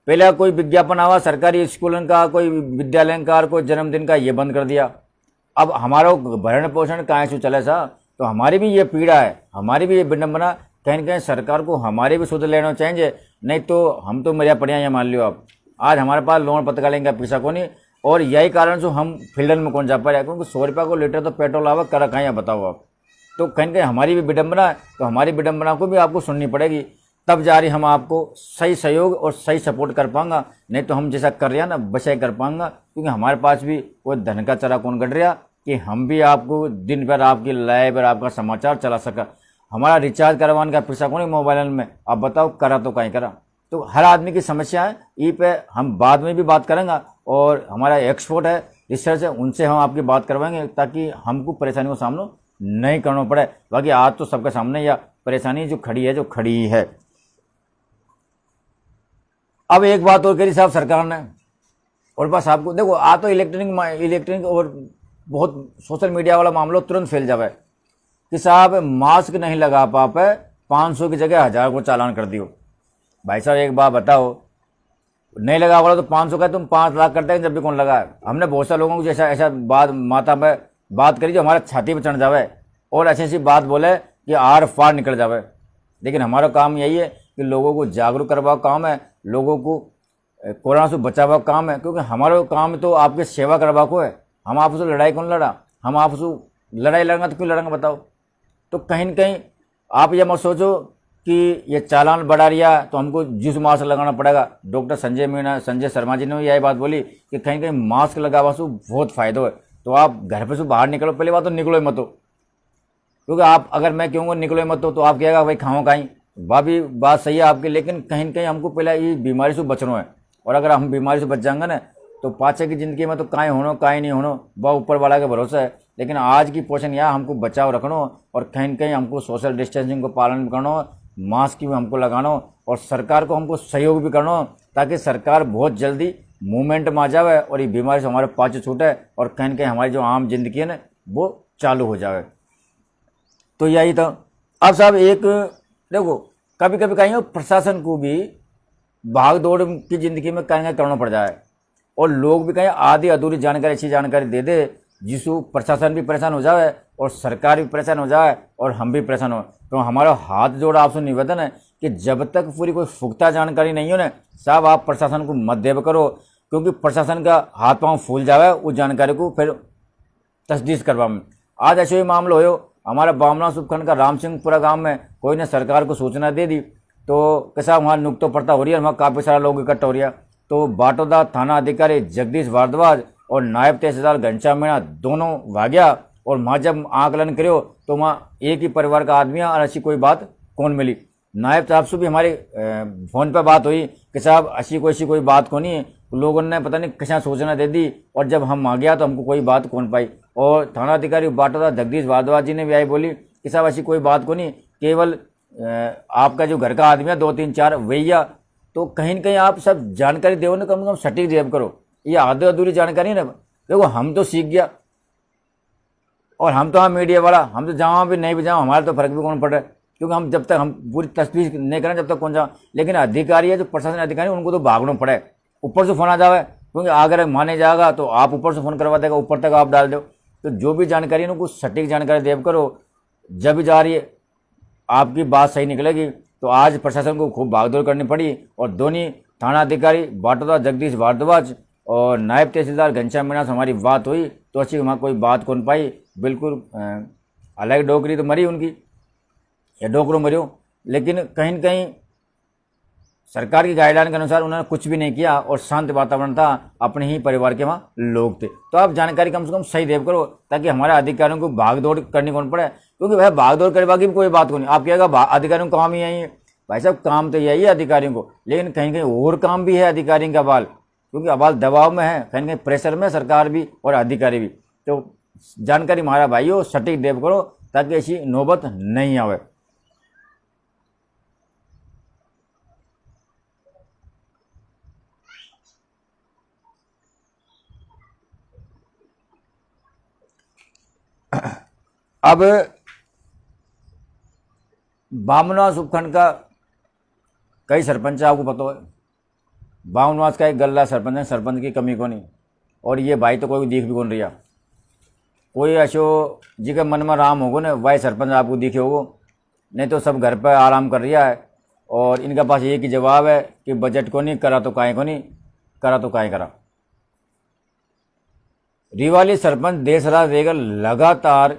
पहले कोई विज्ञापन आवा सरकारी स्कूलों का, कोई विद्यालय का, कोई जन्मदिन का, ये बंद कर दिया। अब हमारा भरण पोषण कहाँ से चले साहब, तो हमारी भी ये पीड़ा है, हमारी भी ये विडम्बना, कहीं न कहीं सरकार को हमारे भी सुध लेना चाहिए। नहीं तो हम तो मेरा पढ़िया ये मान लियो आप, आज हमारे पास लोन पत्र लेंगे पैसा को नहीं, और यही कारण से हम फील्डन में कौन जा पा रहे हैं, क्योंकि 100 रुपये को लीटर तो पेट्रोल आवा कर रखा है, बताओ आप। तो कहीं न कहीं हमारी भी विडम्बना है, तो हमारी विडम्बना को भी आपको सुननी पड़ेगी, तब जा रही हम आपको सही सहयोग और सही सपोर्ट कर पाऊंगा। नहीं तो हम जैसा कर रहे हैं ना वैसा ही कर पाऊंगा, क्योंकि हमारे पास भी कोई धन का चरा कौन गढ़ रहा कि हम भी आपको दिन भर आपकी लाइव और आपका समाचार चला सका। हमारा रिचार्ज करवाने का पैसा कौन है मोबाइल में, आप बताओ, करा तो कहीं करा। तो हर आदमी की समस्या है, ई पे हम बाद में भी बात करेंगे, और हमारा एक्सपर्ट है रिसर्च है, उनसे हम आपकी बात करवाएंगे, ताकि हमको परेशानी का सामना नहीं करना पड़े। बाकी आज तो सबके सामने या परेशानी जो खड़ी है, जो खड़ी है। अब एक बात और करी साहब सरकार ने, और बस आपको देखो, आ तो इलेक्ट्रॉनिक और बहुत सोशल मीडिया वाला मामला तुरंत फैल जावे कि साहब मास्क नहीं लगा पाए, 500 की जगह 1000 को चालान कर दियो। भाई साहब एक बात बताओ, नहीं लगा वाला तो 500 का तुम 5 लाख करते हैं, जब भी कौन लगा है। हमने बहुत सारे लोगों को जैसा ऐसा बात माता में बात करी जो हमारा छाती पर चढ़ जावे और ऐसी ऐसी बात बोले कि आर फार निकल जावे। लेकिन हमारा काम यही है कि लोगों को जागरूक करवा काम है, लोगों को कोरोना से बचावा काम है, क्योंकि हमारा काम तो आपकी सेवा करवा को है। हम आपसे लड़ाई कौन लड़ा, हम आपसे लड़ाई लड़ेंगे तो क्यों लड़ेंगे बताओ। तो कहीं न कहीं आप ये मत सोचो कि ये चालान बढ़ा रिया तो हमको जिस मास्क लगाना पड़ेगा। डॉक्टर संजय शर्मा जी ने यही बात बोली कि कहीं कहीं मास्क लगावा से बहुत फायदा है। तो आप घर पे से बाहर निकलो, पहली बात तो निकलो मत हो, क्योंकि आप अगर मैं कहूँगा निकलो मत हो तो आप कहेगा भाई खाओ कहीं, वह भी बात सही है आपकी। लेकिन कहीं न कहीं हमको पहले ये बीमारी से बचना है, और अगर हम बीमारी से बच जाएंगे ना तो पाछे की ज़िंदगी में तो काहीं होनो काहीं नहीं होनो, वह ऊपर वाला का भरोसा है। लेकिन आज की पोषण यह हमको बचाव रखना, और कहीं न कहीं हमको सोशल डिस्टेंसिंग को पालन करना, मास्क भी हमको लगाना, और सरकार को हमको सहयोग भी करना, ताकि सरकार बहुत जल्दी मूवमेंट में आ जाए और ये बीमारी से हमारे पाछे छूटे, और कहीं न कहीं हमारी जो आम जिंदगी है ना वो चालू हो जाए। तो यही था। अब साहब एक देखो, कभी कभी कहीं प्रशासन को भी भाग दौड़ की ज़िंदगी में कहीं करना पड़ जाए, और लोग भी कहीं आधी अधूरी जानकारी, अच्छी जानकारी दे दे जिसको प्रशासन भी परेशान हो जाए और सरकार भी परेशान हो जाए और हम भी परेशान हो। तो हमारा हाथ जोड़ा आपसे निवेदन है कि जब तक पूरी कोई पुख्ता जानकारी नहीं हो ना साहब, आप प्रशासन को मत देव करो, क्योंकि प्रशासन का हाथ पांव फूल जावे उस जानकारी को फिर तस्दीक करवा में। आज ऐसे ही मामला हो, हमारा बामना उपखंड का राम सिंहपुरा गाँव में कोई ने सरकार को सूचना दे दी, तो कैसा वहाँ नुकतो पड़ता हो रही है, वहाँ काफ़ी सारा लोग इकट्ठा हो रहा। तो बाटोदा थाना अधिकारी जगदीश भारद्वाज और नायब तहसीलदार घनश्याम मीणा दोनों भाग्या, और वहाँ जब आकलन करो तो वहाँ एक ही परिवार का आदमी और ऐसी कोई बात कौन मिली। नायब साहब से भी हमारे फ़ोन पर बात हुई कि साहब ऐसी कोई बात कौन है, लोगों ने पता नहीं कैसा सूचना दे दी, और जब हम आ गया तो हमको कोई बात कौन पाई। और थाना अधिकारी बाटोदा जगदीश भारद्वाज जी ने भी आई बोली कि साहब ऐसी कोई बात कौन, केवल आपका जो घर का आदमी है 2 3 4 वैया। तो कहीं न कहीं आप सब जानकारी दो ना, कम से कम सटीक देव करो, ये आधे अधूरी जानकारी ना। देखो हम तो सीख गया, और हम तो हाँ मीडिया वाला, हम तो जहाँ भी नहीं भी जाओ हमारा तो फर्क भी कौन पड़ रहा है, क्योंकि हम जब तक हम पूरी तस्दीक नहीं करें जब तक कौन जाओ। लेकिन अधिकारी है जो प्रशासन अधिकारी उनको तो भागना पड़े, ऊपर से फोन आ जावे, क्योंकि अगर माने जाएगा तो आप ऊपर से फोन करवा देगा, ऊपर तक आप डाल दो। तो जो भी जानकारी है उनको सटीक जानकारी देव करो, जब भी जा रही है आपकी बात सही निकलेगी। तो आज प्रशासन को खूब भागदौड़ करनी पड़ी, और दोनों थाना अधिकारी बाटोदा जगदीश भारद्वाज और नायब तहसीलदार घनश्याम मीणा से हमारी बात हुई, तो अच्छी वहाँ कोई बात कौन पाई। बिल्कुल हालांकि डोकरी तो मरी उनकी, या डोकरो मरी हो, लेकिन कहीं न कहीं सरकार की गाइडलाइन के अनुसार उन्होंने कुछ भी नहीं किया, और शांत वातावरण था, अपने ही परिवार के वहाँ लोग थे। तो आप जानकारी कम से कम सही देव करो, ताकि हमारे अधिकारियों को भागदौड़ करनी कौन पड़े, क्योंकि भाई भागदौड़ करवा की भी कोई बात को नहीं। आप कहेगा अधिकारियों को काम ही यही है, भाई साहब काम तो यही है अधिकारियों को, लेकिन कहीं कहीं और काम भी है अधिकारियों का बाल, क्योंकि अबाल दबाव में है, कहीं कहीं प्रेशर में सरकार भी और अधिकारी भी। तो जानकारी हमारा भाइयों सटीक देव करो, ताकि ऐसी नौबत नहीं आवे। अब बामनवास उपखंड का कई सरपंच आपको पता है, बामनवास का एक गल्ला सरपंच है, सरपंच की कमी को नहीं, और ये भाई तो कोई दिख भी कौन रहा। कोई ऐसो जी के मन में राम होगो ना वही सरपंच आपको दिखे होगो, नहीं तो सब घर पर आराम कर रहा है। और इनका पास एक ही जवाब है कि बजट को नहीं करा तो काहे को नहीं करा, तो काहे करा। रिवाली सरपंच देशराज रेगल लगातार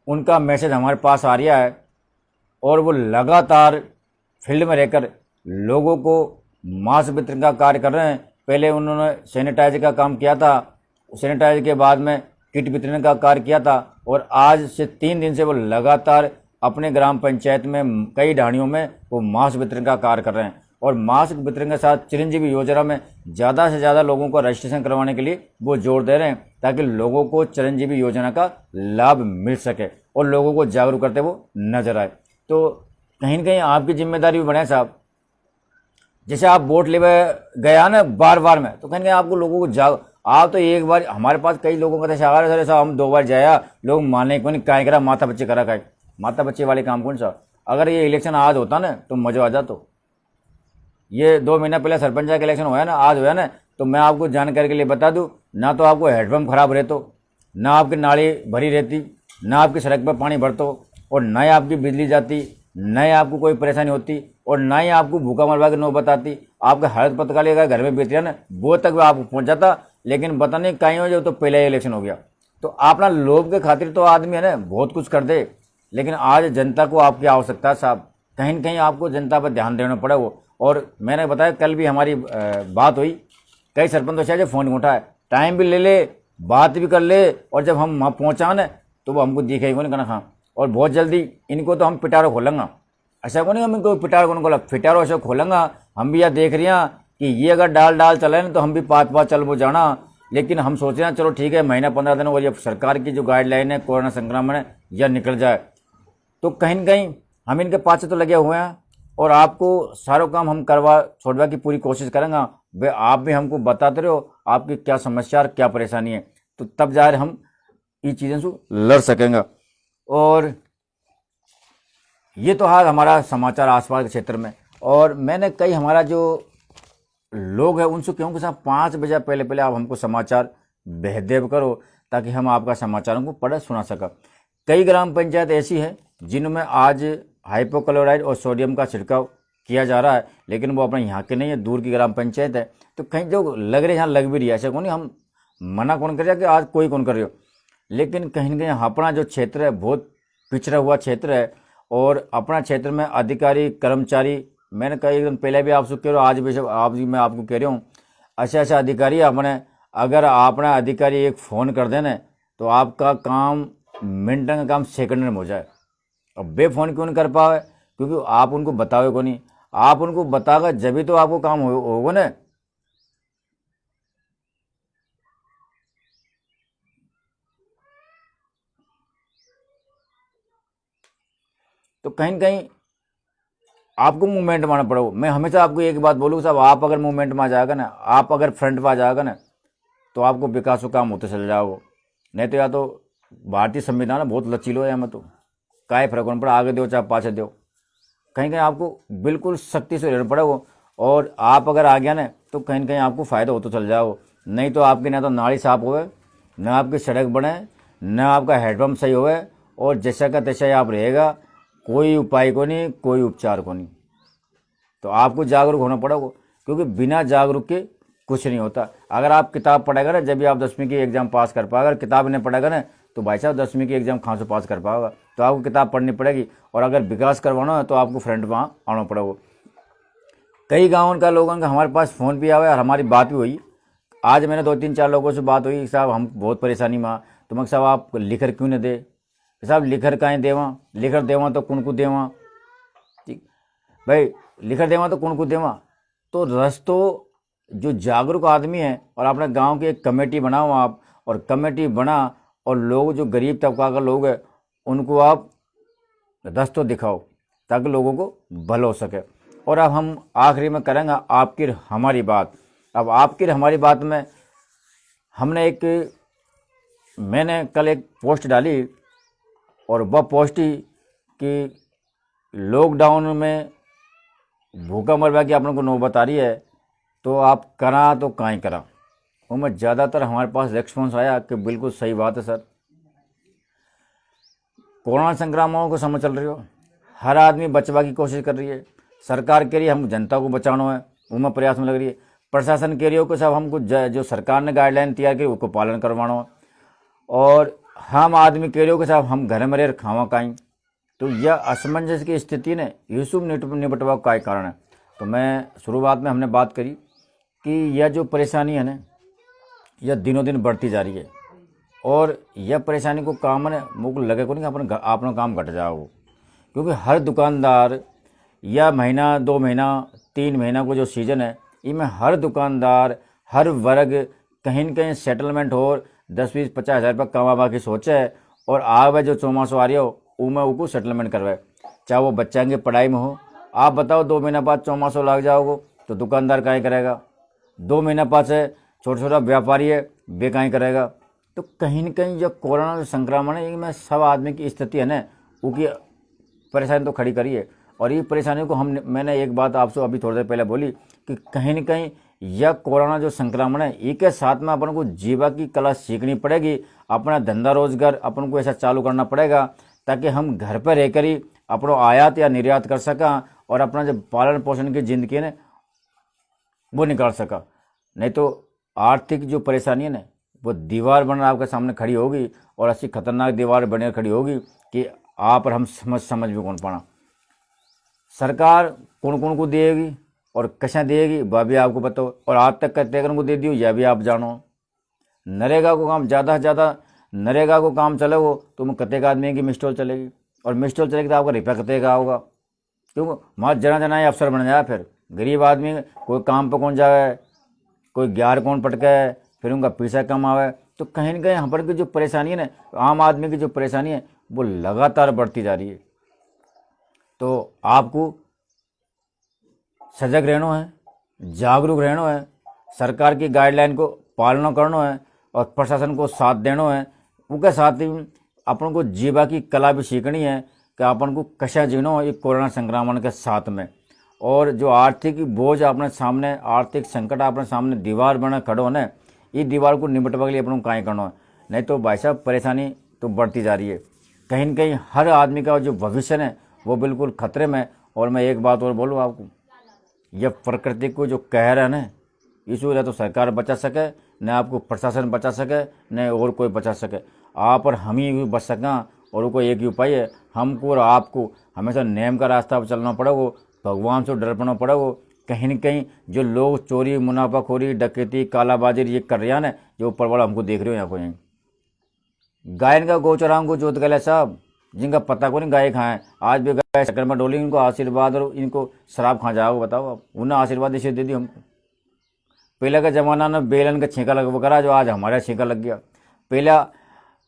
उनका मैसेज हमारे पास आ रहा है, और वो लगातार फील्ड में रहकर लोगों को मास्क वितरण का कार्य कर रहे हैं। पहले उन्होंने सैनिटाइजर का काम किया था, सैनिटाइजर के बाद में किट वितरण का कार्य किया था, और आज से 3 दिन से वो लगातार अपने ग्राम पंचायत में कई ढाणियों में वो मास्क वितरण का कार्य कर रहे हैं। और मास्क वितरण के साथ चिरंजीवी योजना में ज़्यादा से ज़्यादा लोगों को रजिस्ट्रेशन करवाने के लिए वो जोर दे रहे हैं, ताकि लोगों को चिरंजीवी योजना का लाभ मिल सके और लोगों को जागरूक करते वो नजर आए। तो कहीं न कहीं आपकी जिम्मेदारी भी बने साहब, जैसे आप वोट ले गया ना बार में, तो कहीं आपको लोगों को आप तो एक बार, हमारे पास कई लोगों का ऐसा सर साहब हम 2 बार जाया, लोग माने को नहीं, काय करा माता बच्चे करा काय, माता बच्चे वाले काम कौन सा। अगर ये इलेक्शन आज होता ना तो मजा आ जाता। ये 2 महीना पहले सरपंच का इलेक्शन हुआ ना, आज हुआ ना, तो मैं आपको जानकारी के लिए बता दूं, ना तो आपको हेडपम्प खराब रहते, ना आपकी नाली भरी रहती, ना आपकी सड़क पर पानी भरतो, और ना ही आपकी बिजली जाती, ना ही आपको कोई परेशानी होती, और ना ही आपको भूखा मरवा के नौबत आती। आपका हड़त पत्रकार अगर घर में बीत ना वो तक आपको पहुँच जाता, लेकिन पता नहीं कहीं हो जाए तो पहले ही इलेक्शन हो गया। तो अपना लोभ के खातिर तो आदमी है ना बहुत कुछ कर दे, लेकिन आज जनता को आपकी आवश्यकता है साहब, कहीं न कहीं आपको जनता पर ध्यान देना पड़े वो। और मैंने बताया कल भी हमारी बात हुई, कई सरपंच तो शायद फ़ोन उठाए, टाइम भी ले ले, बात भी कर ले, और जब हम वहाँ पहुँचा ना तो वो हमको दिखेगा नहीं कहना हाँ, और बहुत जल्दी इनको तो हम पिटारो खोलेंगे। ऐसा को नहीं हम इनको पिटारो को खोला, पिटारो ऐसा खोलेंगे। हम भी यह देख रहे हैं कि ये अगर डाल चले ना तो हम भी पात चल वो जाना, लेकिन हम सोच रहे हैं चलो ठीक है महीना 15 दिन और ये सरकार की जो गाइडलाइन है कोरोना संक्रमण है यह निकल जाए। तो कहीं न कहीं हम इनके पास तो लगे हुए हैं, और आपको सारा काम हम करवा छोड़वा की पूरी कोशिश करेंगे। वे आप भी हमको बताते रहो आपकी क्या समस्या और क्या परेशानी है, तो तब जा हम इन चीज़ों से लड़ सकेंगे। और ये तो हाल हमारा समाचार आसपास के क्षेत्र में। और मैंने कई हमारा जो लोग हैं उनसे क्यों कि साहब 5 बजे पहले आप हमको समाचार भेज देव करो, ताकि हम आपका समाचारों को पढ़ सुना सका। कई ग्राम पंचायत ऐसी है जिनमें आज हाइपोक्लोराइड और सोडियम का छिड़काव किया जा रहा है, लेकिन वो अपने यहाँ के नहीं है, दूर की ग्राम पंचायत है। तो कहीं जो लग रही है यहाँ लग भी रही है, ऐसा कौन नहीं, हम मना कौन कर रहे कि आज कोई कौन कर रहे हो, लेकिन कहीं ना कहीं अपना जो क्षेत्र है बहुत पिछड़ा हुआ क्षेत्र है। और अपना क्षेत्र में अधिकारी कर्मचारी, मैंने कहा एकदम पहले भी आपसे कह रहा हूँ, आज भी आप मैं आपको कह रहा हूँ, अच्छा अधिकारी अपने, अगर अपना अधिकारी एक फ़ोन कर देना तो आपका काम मिनट का काम सेकंड में हो जाए। अब बे फ़ोन क्यों नहीं कर पाए, क्योंकि आप उनको बताओगे को नहीं, आप उनको बताओगे जब भी तो आपको काम होगा ना। तो कहीं न कहीं आपको मूवमेंट में आना पड़ेगा। मैं हमेशा आपको एक बात बोलूँ साहब, आप अगर मूवमेंट में आ जाएगा ना, आप अगर फ्रंट पर आ जाएगा ना, तो आपको विकास का काम होते चले जाओगे। नहीं तो या तो भारतीय संविधान बहुत लचीलो है, हमें तो काय फर्क नहीं पड़ा, आगे दो चाहे पाछे दो, कहीं कहीं आपको बिल्कुल सख्ती से रहना पड़ेगा। और आप अगर आ गया ना तो कहीं कहीं आपको फ़ायदा हो तो चल जाओ, नहीं तो आपकी ना तो नाली साफ होए, ना आपकी सड़क बने, ना आपका हेडपम्प सही होए, और जैसा का तैसा ही आप रहेगा, कोई उपाय को नहीं, कोई उपचार को नहीं। तो आपको जागरूक होना पड़ेगा, क्योंकि बिना जागरूक के कुछ नहीं होता। अगर आप किताब पढ़ेगा ना, जब भी आप 10वीं की एग्जाम पास कर पाएगा, अगर किताब नहीं पढ़ेगा ना तो भाई साहब 10वीं की एग्जाम कहाँ से पास कर पाएगा। तो आपको किताब पढ़नी पड़ेगी, और अगर विकास करवाना है तो आपको फ्रंट में आना पड़ेगा। कई गाँव का लोगों का हमारे पास फ़ोन भी आवे और हमारी बात भी हुई। आज मैंने 2-3-4 लोगों से बात हुई, साहब हम बहुत परेशानी में, तो मैं साहब आप लिखर क्यों नहीं दे, साहब लिखर कहीं देवा, लिखर देवा तो कौन को देवा, ठीक भाई, लिखर देवा तो कौन को देवा। तो रस्तो जो जागरूक आदमी है, और अपने गांव की एक कमेटी बनाओ आप, और कमेटी बना, और लोग जो गरीब तबका का लोग है उनको आप रस्तो दिखाओ, ताकि लोगों को भल हो सके। और अब हम आखिरी में करेंगे आपकी हमारी बात। अब आपकी हमारी बात में मैंने कल एक पोस्ट डाली, और वह पोस्ट ही कि लॉकडाउन में भूखा मरवा की अपने को नौबत आ रही है, तो आप करा तो काहीं करा। उनमें ज़्यादातर हमारे पास रिस्पॉन्स आया कि बिल्कुल सही बात है सर, कोरोना संक्रमण को समझ चल रही हो, हर आदमी बचवा की कोशिश कर रही है, सरकार कह रही है हम जनता को बचाना है, उनमें प्रयास में लग रही है, प्रशासन कह रही हो कि साहब हमको जो सरकार ने गाइडलाइन तैयार की उसको पालन करवाना है, और हम आदमी कह रहे हो कि साहब हम घर में रह खावा काहीं। तो यह असमंजस की स्थिति ने यूसुफ निपटवा का कारण है। तो मैं शुरुआत में हमने बात करी कि यह जो परेशानी है ना, यह दिनों दिन बढ़ती जा रही है, और यह परेशानी को काम है मुझको लगे को नहीं अपना काम घट जाओ, क्योंकि हर दुकानदार या महीना 2 महीना 3 महीना को जो सीज़न है, इनमें हर दुकानदार हर वर्ग कहीं न कहीं सेटलमेंट हो 10-20-50 हज़ार रुपये कमा की सोचे है, और आगे जो चौमासों आ रही हो उनमें उनको सेटलमेंट करवाए, चाहे वो बच्चा की पढ़ाई में हो। आप बताओ 2 महीना बाद चौमासों लग जाओगे तो दुकानदार काहीं करेगा, 2 महीना बाद से छोटा छोटा व्यापारी है वे काहीं करेगा। तो कहीं न कहीं जो कोरोना संक्रमण है, इनमें सब आदमी की स्थिति है ना, उनकी परेशानी तो खड़ी करी है। और ये परेशानी को मैंने एक बात आपसे अभी थोड़ी देर पहले बोली कि कहीं न कहीं यह कोरोना जो संक्रमण है, इसके साथ में अपन को जीवा की कला सीखनी पड़ेगी, अपना धंधा रोजगार अपन को ऐसा चालू करना पड़ेगा ताकि हम घर पर रहकर ही अपना आयात या निर्यात कर सका, और अपना जो पालन पोषण की जिंदगी है ना वो निकाल सका। नहीं तो आर्थिक जो परेशानी है ना, वो दीवार बनकर आपके सामने खड़ी होगी, और ऐसी खतरनाक दीवार बनकर खड़ी होगी कि आप और हम समझ भी कौन पाना। सरकार कौन कौन को देगी और कैसे देगी वह भी आपको पता हो, और आज तक कत्ते को दे दियो यह भी आप जानो। नरेगा को काम ज़्यादा से ज़्यादा नरेगा को काम चले हो तो मैं कत्ते का आदमी की मिस्टॉल चलेगी, और मिस्टॉल चलेगी तो आपका रुपया कत्ते का होगा, क्योंकि वहाँ जना ही अफसर बन जाए। फिर गरीब आदमी कोई काम पर कौन जाए, कोई ग्यार कौन पटके, फिर उनका पैसा कम आवे। तो कहीं न कहीं यहाँ पर की जो परेशानी है ना, आम आदमी की जो परेशानी है वो लगातार बढ़ती जा रही है। तो आपको सजग रहना है, जागरूक रहना है, सरकार की गाइडलाइन को पालना करना है, और प्रशासन को साथ देना है। उसके साथ ही अपन को जीवा की कला भी सीखनी है कि अपन को कैसा जीना है एक कोरोना संक्रमण के साथ में। और जो आर्थिक बोझ अपने सामने, आर्थिक संकट अपने सामने दीवार बना खड़ो है, इस दीवार को निपटवा के लिए अपन को काहीं करना है। नहीं तो भाई साहब परेशानी तो बढ़ती जा रही है। कहीं न कहीं हर आदमी का जो भविष्य है वो बिल्कुल खतरे में। और मैं एक बात और बोलूँ आपको, यह प्रकृति को जो कहर है ना, इसको न तो सरकार बचा सके, न आपको प्रशासन बचा सके, न और कोई बचा सके। आप और हम ही बच सकें। और वो एक ही उपाय है, हमको और आपको हमेशा नेम का रास्ता पर चलना पड़ेगा, भगवान से डर पड़ना पड़ेगा। कहीं न कहीं जो लोग चोरी, मुनाफाखोरी, डकैती, कालाबाजी ये कर रहे हैं ना, जो ऊपर वाला हमको देख रहे हो यहाँ को। यहीं गायन का गोचराम को जोत गले साहब, जिनका पता को नहीं गाय खाएं, आज भी गाय शक्कर में डोली, इनको आशीर्वाद और इनको शराब खा जाओगे। बताओ आप, उन्हें आशीर्वाद इसे दे दी हमको। पहले का जमाना में बेलन का छींका लग करा, जो आज हमारा छींका लग गया। पहला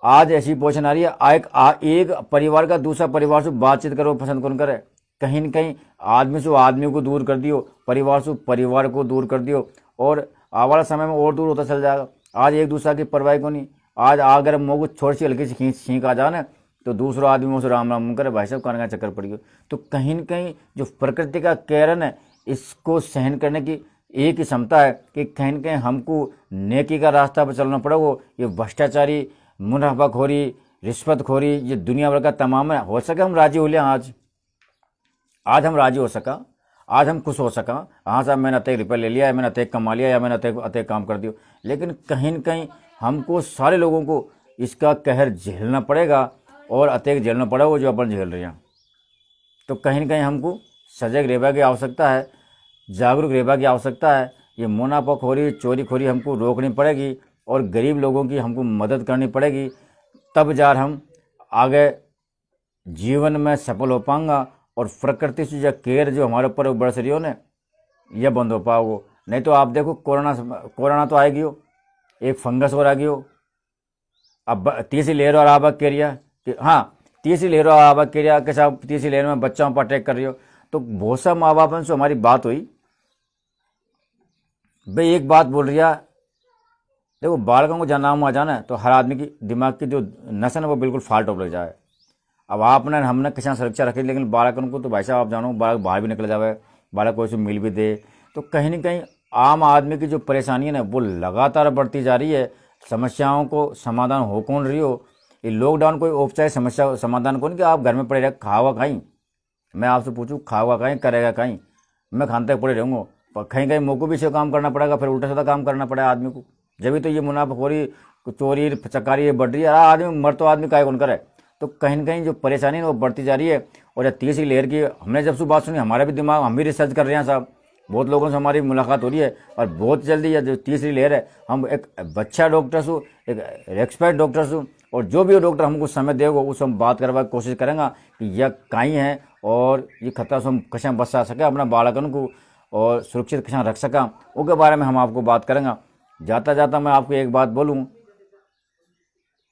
आज ऐसी पोषण आ रही है, एक परिवार का दूसरा परिवार से बातचीत करो पसंद कौन करे। कहीं न कहीं आदमी से आदमी को दूर कर दियो, परिवार से परिवार को दूर कर दियो, और आवारा समय में और दूर होता चल जाएगा। आज एक दूसरे की परवाही को नहीं। आज अगर मुँह को छोड़ सी हल्की सी छींक आ जाए ना, तो दूसरा आदमी मुझसे राम राम करे, भाई साहब कान का चक्कर पड़ गया। तो कहीं न कहीं जो प्रकृति का कहर है, इसको सहन करने की एक ही क्षमता है कि कहीं न कहीं हमको नेकी का रास्ता पर चलना पड़ेगा। ये भ्रष्टाचारी, मुनाफाखोरी, रिश्वतखोरी, ये दुनिया भर का तमाम है। हो सके हम राजी हो लिया, आज हम राजी हो सका, आज हम खुश हो सका। हाँ साहब, मैंने अतः रुपये ले लिया है, मैंने अतः कमा लिया, या मैंने अतः काम कर दिया। लेकिन कहीं न कहीं हमको सारे लोगों को इसका कहर झेलना पड़ेगा, और अतः झेलना पड़ेगा जो अपन झेल रहे हैं। तो कहीं न कहीं हमको सजग रहने की आवश्यकता है, जागरूक रहने की आवश्यकता है। ये मुनाफाखोरी, चोरीखोरी हमको रोकनी पड़ेगी, और गरीब लोगों की हमको मदद करनी पड़ेगी। तब जार हम आगे जीवन में सफल हो पाएंगा, और प्रकृति से जो केयर जो हमारे ऊपर बरस रही हो ना, यह बंद हो पाओगे। नहीं तो आप देखो, कोरोना तो आएगी हो, एक फंगस और आ गई हो, अब तीसरी लहर और आबाद कर रही कि हाँ, तीसरी लहर और आबाद कर रहा कि साहब तीसरी लहर में बच्चों पर अटैक कर रही हो। तो बहुत सा माँ बाप से हमारी बात हुई, भाई एक बात बोल रही है, देखो बालकों को जन्म आ जाना है तो हर आदमी की दिमाग की जो नसन है वो बिल्कुल फाल्ट हो लग जाए। अब आपने हमने किसान सुरक्षा रखी, लेकिन बालकों को तो भाई साहब आप जानो, बालक बाहर भी निकल जावे, बालक कोई से मिल भी दे, तो कहीं न कहीं आम आदमी की जो परेशानी है ना, वो लगातार बढ़ती जा रही है। समस्याओं को समाधान हो कौन रही हो। ये लॉकडाउन कोई औपचारिक समस्या समाधान कौन कि आप घर में पड़े रहे, खावा कहीं। मैं आपसे पूछूँ, खावा कहीं, करेगा कहीं? मैं खाने तक पड़े रहूँगा, पर कहीं कहीं मुँह को भी से काम करना पड़ेगा, फिर उल्टा सीधा काम करना पड़ेगा आदमी को। जब भी तो ये मुनाफाखोरी, चोरी, चकारी ये बढ़ रही है। आदमी मर तो आदमी काय कौन करे। तो कहीं न कहीं जो परेशानी है वो बढ़ती जा रही है। और यह तीसरी लहर की हमने जब से बात सुनी, हमारा भी दिमाग, हम भी रिसर्च कर रहे हैं साहब, बहुत लोगों से हमारी मुलाकात हो रही है, और बहुत जल्दी है जो तीसरी लहर है, हम एक बच्चा डॉक्टर हूँ, एक एक्सपर्ट डॉक्टर हूँ, और जो भी डॉक्टर हमको समय देगा उससे हम बात करवा की कोशिश करेंगे कि यह कहीं है, और ये खतरा से हम कैसे बचा सकें अपना बालकन को, और सुरक्षित कैसे रख सकें, उसके बारे में हम आपको बात करेंगे। जाता जाता मैं आपको एक बात बोलूँ,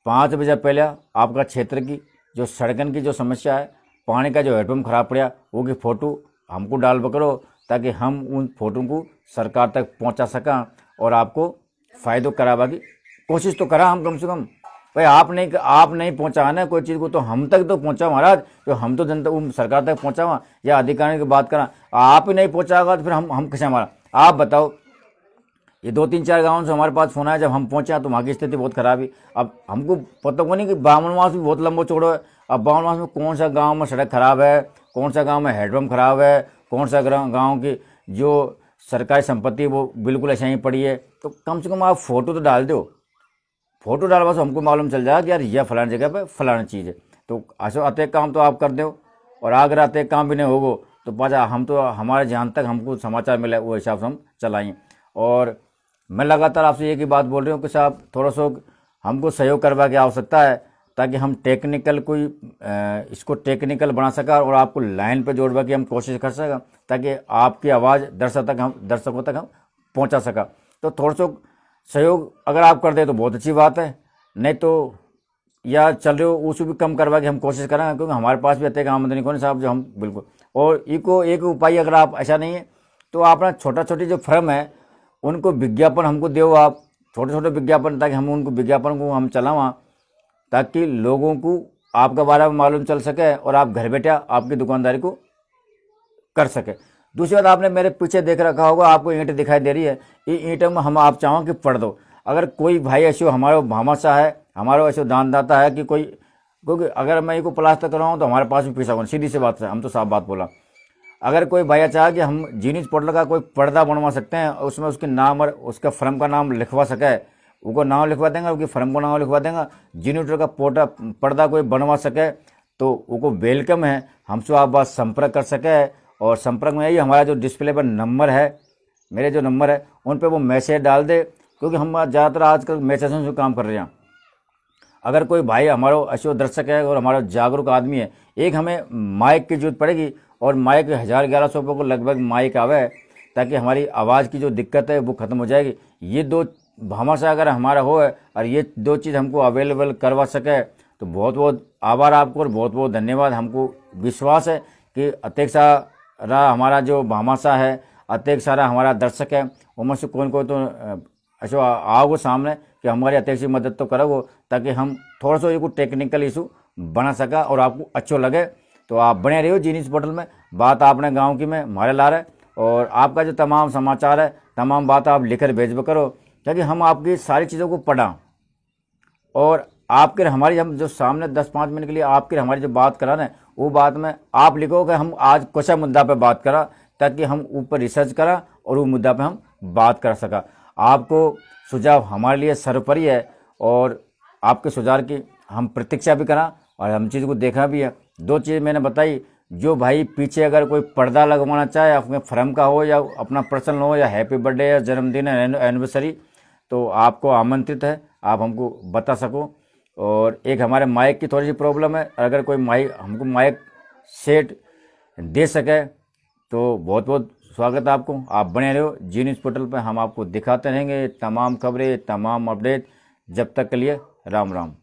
5 बजे पहले आपका क्षेत्र की जो सड़कन की जो समस्या है, पानी का जो हेडपम्प खराब पड़ा, वो की फ़ोटो हमको डाल पकड़ो, ताकि हम उन फोटो को सरकार तक पहुंचा सकें, और आपको फ़ायदो करावा की कोशिश तो करा हम कम से कम। भाई आप नहीं पहुंचा ना कोई चीज़ को, तो हम तक तो पहुंचा महाराज, तो हम तो जनता सरकार तक पहुंचावा या अधिकारी की बात करा। आप ही नहीं पहुंचागा तो फिर हम कैसे हमारा, आप बताओ। ये 2-3-4 गाँव से हमारे पास फोन आया, जब हम पहुंचे तो वहाँ की स्थिति बहुत खराब है। अब हमको पता को नहीं कि बामनवास भी बहुत लंबा चौड़ा है। अब बामनवास में कौन सा गांव में सड़क खराब है, कौन सा गांव में हेडपम्प खराब है, कौन सा गांव की जो सरकारी संपत्ति वो बिल्कुल ऐसा ही पड़ी है। तो कम से कम आप फोटो तो डाल दो, फोटो डालवा से हमको मालूम चल जाएगा कि यार यह फलानी जगह पे फलानी चीज़ है। तो ऐसा आते काम तो आप कर दो, और अगर आते काम भी नहीं होगो तो पाचा हम तो हमारे जहाँ तक हमको समाचार मिले वो हिसाब से हम चलाएँ। और मैं लगातार आपसे एक ही बात बोल रही हूँ कि साहब थोड़ा सा हमको सहयोग करवा की आवश्यकता है, ताकि हम टेक्निकल कोई इसको टेक्निकल बना सका, और आपको लाइन पे जोड़वा की हम कोशिश कर सका, ताकि आपकी आवाज़ दर्शकों तक हम पहुंचा सका। तो थोड़ा सा सहयोग अगर आप कर दे तो बहुत अच्छी बात है, नहीं तो या चल रहे हो उसको भी कम करवा के हम कोशिश करेंगे, क्योंकि हमारे पास भी अत्य आमदनी कौन साहब जो हम बिल्कुल। और इको एक उपाय अगर आप ऐसा नहीं है तो अपना छोटी जो फर्म है उनको विज्ञापन हमको दो, आप छोटे विज्ञापन, ताकि हम उनको विज्ञापन को हम चलावा, ताकि लोगों को आपका बारे में मालूम चल सके, और आप घर बैठे आपकी दुकानदारी को कर सके। दूसरी बात, आपने मेरे पीछे देख रखा होगा, आपको ईंट दिखाई दे रही है, ये ईंटों में हम आप चाहो कि पढ़ दो। अगर कोई भाई ऐसी हमारे भामाशाह है हमारा ऐसे दानदाता है कि कोई, क्योंकि अगर मैं को प्लास्टर कराऊँ तो हमारे पास भी पैसा कौन, सीधी सी बात है, हम तो साफ बात बोला। अगर कोई भैया चाहे कि हम जीनिस पोर्टल का कोई पर्दा बनवा सकते हैं, उसमें उसके नाम और उसका फर्म का नाम लिखवा सके, उनको नाम लिखवा देंगे, उसकी फर्म को नाम लिखवा देंगे। जीनिस का पर्दा कोई बनवा सके तो उनको वेलकम है, हमसे आप बात संपर्क कर सके। और संपर्क में यही हमारा जो डिस्प्ले पर नंबर है, मेरे जो नंबर है उन पे वो मैसेज डाल दे, क्योंकि हम ज़्यादातर आजकल मैसेजों से काम कर रहे हैं। अगर कोई भाई हमारा अशो दर्शक है और हमारा जागरूक आदमी है, एक हमें माइक की जरूरत पड़ेगी, और माइक 1000-1100 रुपये को लगभग माइक आवे, ताकि हमारी आवाज़ की जो दिक्कत है वो ख़त्म हो जाएगी। ये दो भामाशाह अगर हमारा हो है और ये दो चीज़ हमको अवेलेबल करवा सके तो बहुत बहुत आभार आपको और बहुत बहुत धन्यवाद। हमको विश्वास है कि अत्येक सारा हमारा जो भामाशाह है, अत्येक सारा हमारा दर्शक है, उनमें से कौन कोई तो ऐसा आओगे सामने कि हमारी अत्येक सी मदद तो करोगे, ताकि हम थोड़ा सा ये टेक्निकल इशू बना सका और आपको अच्छो लगे। तो आप बने रहिए जीनिस पोर्टल में। बात आपने गांव की में हमारे ला रहे, और आपका जो तमाम समाचार है, तमाम बात आप लिखकर भेजब करो, ताकि हम आपकी सारी चीज़ों को पढ़ा और आपके हमारी हम जो सामने 10-5 मिनट के लिए आपके हमारी जो बात करा ना, वो बात में आप लिखो कि हम आज कौन मुद्दा पे बात करा, ताकि हम ऊपर रिसर्च करा और वो मुद्दा पे हम बात कर सका। आपको सुझाव हमारे लिए सर्वोपरि है, और आपके सुझाव की हम प्रतीक्षा भी करा और हम चीज़ को देखा भी है। 2 चीज़ मैंने बताई, जो भाई पीछे अगर कोई पर्दा लगवाना चाहे, अपने फर्म का हो या अपना पर्सनल हो या हैप्पी बर्थडे या जन्मदिन एनिवर्सरी, तो आपको आमंत्रित है, आप हमको बता सको। और एक हमारे माइक की थोड़ी सी प्रॉब्लम है, अगर कोई माइक हमको माइक सेट दे सके तो बहुत बहुत स्वागत है आपको। आप बने रहो जीनिस पोर्टल पर, हम आपको दिखाते रहेंगे तमाम खबरें, तमाम अपडेट। जब तक के लिए राम राम।